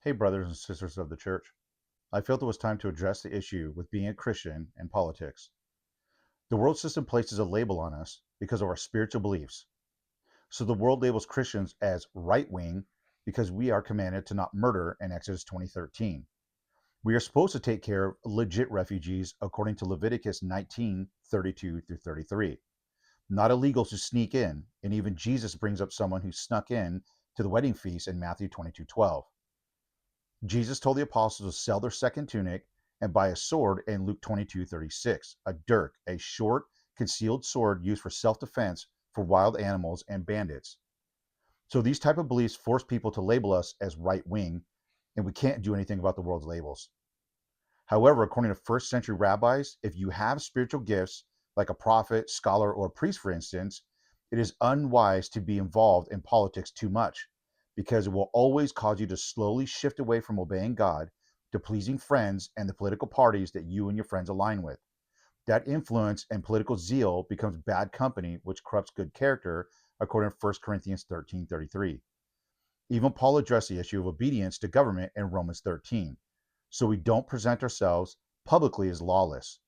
Hey, brothers and sisters of the church. I felt it was time to address the issue with being a Christian and politics. The world system places a label on us because of our spiritual beliefs. So the world labels Christians as right wing because we are commanded to not murder in Exodus 20:13. We are supposed to take care of legit refugees according to Leviticus 19:32 through 33. Not illegals who sneak in, and even Jesus brings up someone who snuck in to the wedding feast in Matthew 22:12. Jesus told the apostles to sell their second tunic and buy a sword in Luke 22:36, a dirk, a short, concealed sword used for self-defense for wild animals and bandits. So these type of beliefs force people to label us as right wing, and we can't do anything about the world's labels. However, according to first century rabbis, if you have spiritual gifts like a prophet, scholar, or priest, for instance, it is unwise to be involved in politics too much because it will always cause you to slowly shift away from obeying God to pleasing friends and the political parties that you and your friends align with. That influence and political zeal becomes bad company, which corrupts good character, according to 1 Corinthians 13:33. Even Paul addressed the issue of obedience to government in Romans 13. So we don't present ourselves publicly as lawless.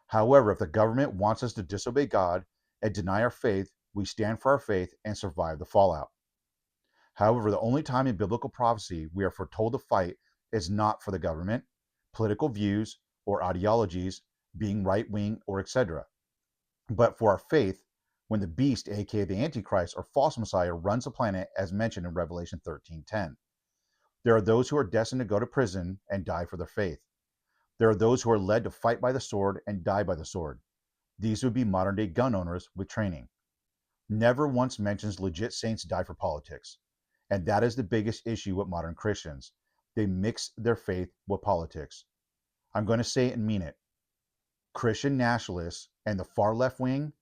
However, if the government wants us to disobey God and deny our faith, we stand for our faith and survive the fallout. However, the only time in biblical prophecy we are foretold to fight is not for the government, political views, or ideologies, being right wing or etc., but for our faith when the beast, aka the Antichrist or false Messiah, runs the planet as mentioned in Revelation 13:10. There are those who are destined to go to prison and die for their faith. There are those who are led to fight by the sword and die by the sword. These would be modern day gun owners with training. Never once mentions legit saints die for politics. And that is the biggest issue with modern Christians. They mix their faith with politics. I'm going to say it and mean it. Christian nationalists and the far left wing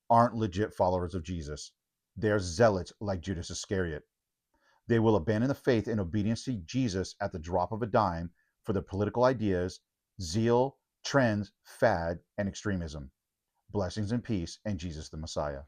aren't legit followers of Jesus. They're zealots like Judas Iscariot. They will abandon the faith in obedience to Jesus at the drop of a dime for their political ideas, zeal, trends, fad, and extremism. Blessings and peace, and Jesus the Messiah.